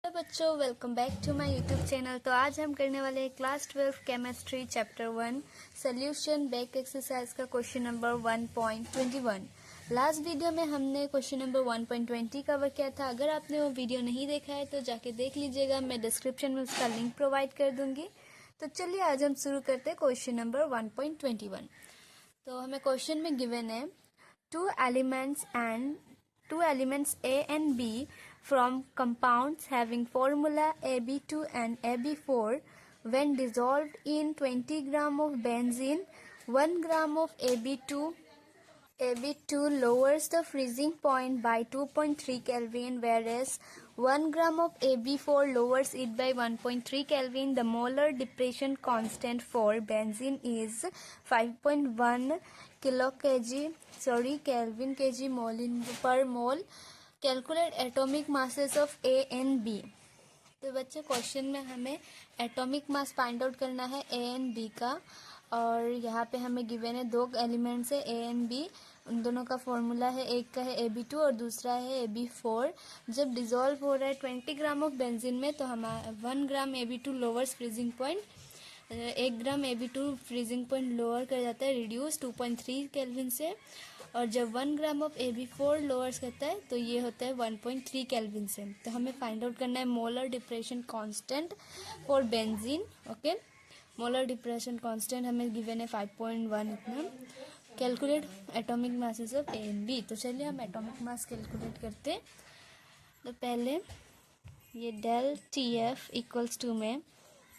Hello बच्चों, welcome back to my YouTube channel. तो आज हम करने वाले हैं class 12 chemistry chapter 1 solution back exercise का क्वेश्चन नंबर 1.21। लास्ट वीडियो में हमने क्वेश्चन नंबर 1.20 कवर किया था। अगर आपने वो वीडियो नहीं देखा है तो जाके देख लीजिएगा, मैं डिस्क्रिप्शन में उसका लिंक प्रोवाइड कर दूंगी। तो चलिए आज हम शुरू करते हैं क्वेश्चन नंबर 1.21। तो हमें क्वेश्चन में गिवन है two elements A and B from compounds having formula AB2 and AB4 when dissolved in 20 gram of benzene, 1 gram of AB2 lowers the freezing point by 2.3 Kelvin, whereas 1 gram of AB4 lowers it by 1.3 Kelvin. The molar depression constant for benzene is 5.1 Kelvin kg mole per mole. Calculate atomic masses of A and B. तो बच्चे question में हमें atomic mass find out करना है ए and B का, और यहाँ पे हमें गिवन है दो एलिमेंट्स है ए एंड बी। उन दोनों का फॉर्मूला है, एक का है AB2 और दूसरा है AB4। जब डिजोल्व हो रहा है 20 ग्राम ऑफ बेंजीन में तो हमारा 1 ग्राम AB2 लोअर्स फ्रीजिंग पॉइंट, 1 ग्राम AB2 फ्रीजिंग पॉइंट लोअर कर जाता है, रिड्यूस 2.3 केल्विन से। और जब 1 ग्राम ऑफ AB4 लोअर्स करता है तो ये होता है 1.3 केल्विन से। तो हमें फाइंड आउट करना है molar depression constant for benzene. Okay, molar depression constant हमें गिवन है 5.1 इतना। Calculate atomic masses of A and B. तो चलिए हम एटॉमिक मास कैलकुलेट करते हैं। तो पहले ये डेल TF इक्वल्स टू में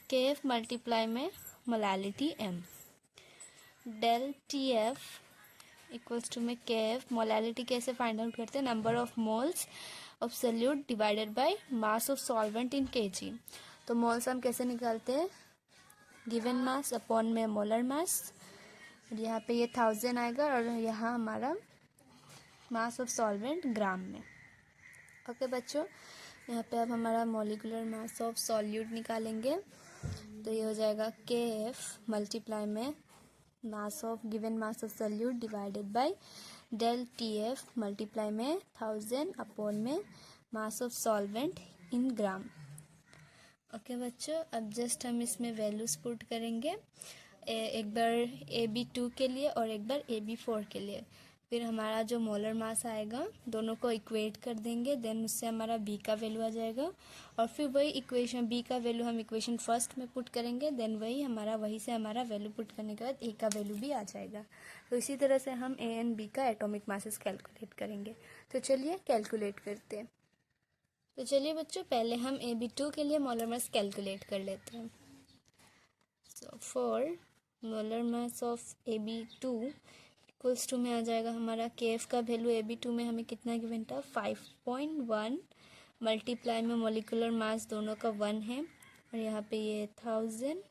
KF मल्टीप्लाई में molality M। Del TF equals to में KF, मोलालिटी कैसे फाइंड आउट करते हैं, number of moles of solute divided by mass of solvent in kg। तो मोल्स हम कैसे निकालते हैं, गिवन मास अपॉन में मोलर मास। यहाँ पे ये 1000 आएगा और यहाँ हमारा मास ऑफ सॉल्वेंट ग्राम में। ओके बच्चों, यहाँ पे अब हमारा मॉलिक्यूलर मास ऑफ सॉल्यूट निकालेंगे। तो ये हो जाएगा KF मल्टीप्लाई में mass of given mass of solute divided by del TF multiply में 1000 अपॉन में mass of solvent in gram. Okay बच्चों, अब जस्ट हम इसमें वैल्यूज पुट करेंगे, एक बार AB2 के लिए और एक बार AB4 के लिए। फिर हमारा जो मोलर मास आएगा दोनों को इक्वेट कर देंगे, देन उससे हमारा B का वैल्यू आ जाएगा। और फिर वही इक्वेशन B का वैल्यू हम इक्वेशन फर्स्ट में पुट करेंगे, देन वही से हमारा वैल्यू पुट करने के बाद A का वैल्यू भी आ जाएगा। तो इसी तरह से हम A एंड B का एटॉमिक मासेस कैलकुलेट करेंगे। तो चलिए कैलकुलेट करते हैं। तो चलिए बच्चों, पहले हम AB2 के लिए मोलर मास कैलकुलेट कर लेते हैं। So for molar mass of AB2 equals to में आ जाएगा हमारा KF का वैल्यू AB2 में हमें कितना गिवन था, 5.1 मल्टीप्लाई में मॉलिक्यूलर मास दोनों का 1 है, और यहाँ पे ये 1000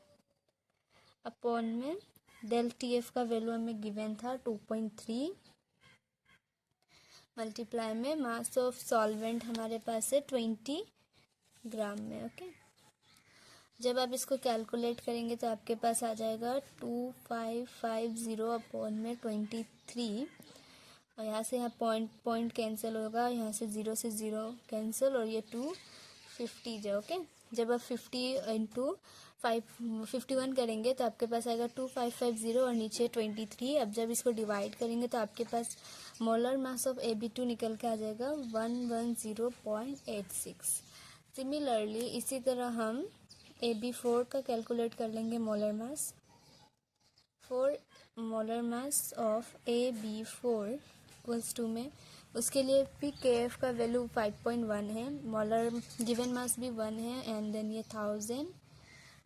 अपॉन में डेल TF का वैल्यू हमें गिवन था 2.3 मल्टीप्लाई में मास ऑफ सॉल्वेंट हमारे पास है 20 ग्राम में। ओके, जब आप इसको कैलकुलेट करेंगे तो आपके पास आ जाएगा 2550 अपॉन में 23, और यहाँ से यहाँ पॉइंट कैंसिल होगा, यहाँ से 0 से 0 कैंसिल, और ये 250 जो। ओके, जब आप 50 इंटू 51 करेंगे तो आपके पास आएगा 2550 और नीचे 23। अब जब इसको डिवाइड करेंगे तो आपके पास मोलर मास ऑफ AB2 निकल के आ जाएगा 110.86। सिमिलरली इसी तरह हम AB4 का कैलकुलेट कर लेंगे molar mass. For molar mass of AB4 equals to में उसके लिए भी KF का वैल्यू 5.1 है, मोलर गिवन मास भी 1 है, एंड देन ये 1000।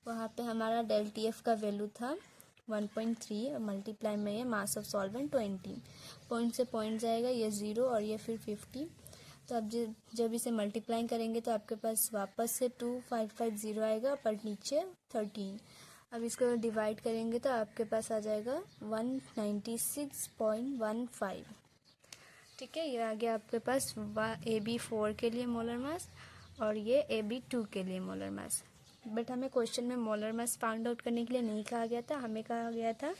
वहाँ पे हमारा डेल TF का वैल्यू था 1.3 और मल्टीप्लाई में ये मास ऑफ सॉल्वेंट 20। पॉइंट से पॉइंट जाएगा, ये 0 और ये फिर 50। तो अब जब इसे मल्टीप्लाई करेंगे तो आपके पास वापस से 2550 आएगा, पर नीचे 13। अब इसको डिवाइड करेंगे तो आपके पास आ जाएगा 196.15। ठीक है, ये आ गया आपके पास AB4 के लिए मोलर मास और ये AB2 के लिए मोलर मास। बट हमें क्वेश्चन में मोलर मास फाइंड आउट करने के लिए नहीं कहा गया था, हमें कहा गया था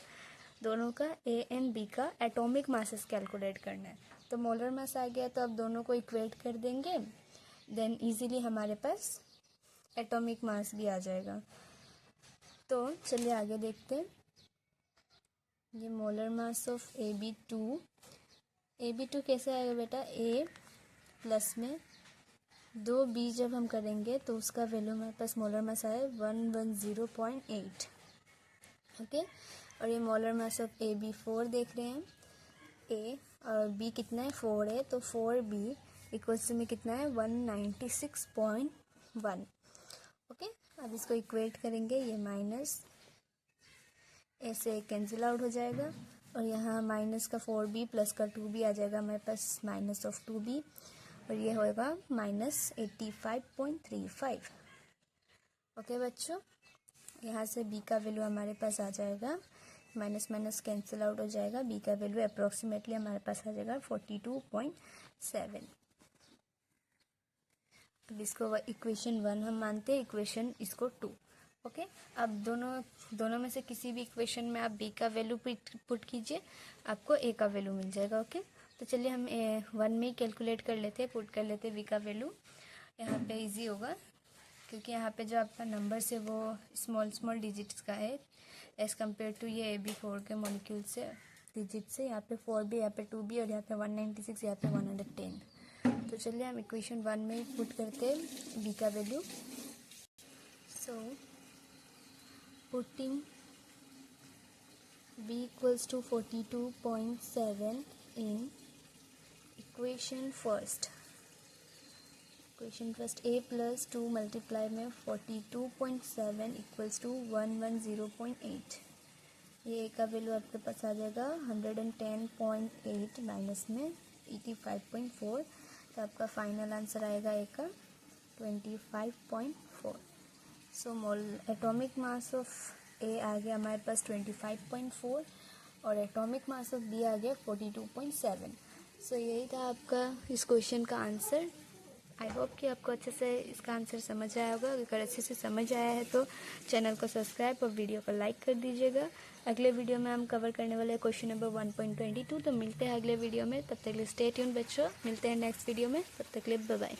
दोनों का ए एंड बी का एटॉमिक मासेस कैलकुलेट करना है। तो मोलर मास आ गया तो अब दोनों को इक्वेट कर देंगे, देन इजीली हमारे पास एटॉमिक मास भी आ जाएगा। तो चलिए आगे देखते हैं। ये मोलर मास ऑफ AB2 कैसे आएगा बेटा, A प्लस में 2B जब हम करेंगे तो उसका वैल्यू हमारे पास मोलर मास आए 110.8। ओके, और ये मोलर मास ऑफ AB4 देख रहे हैं, A और B कितना है 4 है, तो 4B इक्वल्स में कितना है 196.1। ओके, अब इसको इक्वेट करेंगे, ये माइनस ऐसे कैंसिल आउट हो जाएगा और यहाँ माइनस का 4B प्लस का 2B आ जाएगा हमारे पास माइनस ऑफ 2B और ये होएगा माइनस 85.35। ओके बच्चों, यहाँ से B का वैल्यू हमारे पास आ जाएगा, माइनस माइनस कैंसिल आउट हो जाएगा, B का वैल्यू अप्रोक्सीमेटली हमारे पास आ जाएगा 42.7। अब इसको इक्वेशन 1 हम मानते हैं, इक्वेशन इसको 2। ओके, अब दोनों में से किसी भी इक्वेशन में आप B का वैल्यू पुट कीजिए, आपको A का वैल्यू मिल जाएगा। ओके, तो चलिए हम 1 में ही कैलकुलेट कर लेते हैं, पुट कर लेते हैं B का वैल्यू। यहाँ पे इजी होगा क्योंकि यहाँ पे जो आपका नंबर्स है वो स्मॉल डिजिट्स का है एज़ कम्पेयर टू ये AB4 के मॉलिक्यूल से डिजिट से। यहाँ पे 4B, यहाँ पे 2B और यहाँ पे 196, यहाँ पे 110। तो चलिए हम इक्वेशन 1 में ही पुट करते हैं B का value. So putting B equals to 42.7 in equation first A plus 2 multiply में 42.7 इक्वल्स टू 110.8। ये A का वैल्यू आपके पास आ जाएगा 110.8 माइनस में 85.4, तो आपका फाइनल आंसर आएगा A का 25.4। So atomic mass of A आ गया हमारे पास 25.4 और एटॉमिक मास ऑफ B आ गया 42.7। सो यही था आपका इस क्वेश्चन का आंसर। आई होप कि आपको अच्छे से इसका आंसर समझ आया होगा। अगर अच्छे से समझ आया है तो चैनल को सब्सक्राइब और वीडियो को लाइक कर दीजिएगा। अगले वीडियो में हम कवर करने वाले क्वेश्चन नंबर 1.22। तो मिलते हैं अगले वीडियो में, तब तक के लिए स्टे ट्यून बच्चों, मिलते हैं नेक्स्ट वीडियो में, तब तक के लिए बाय बाय।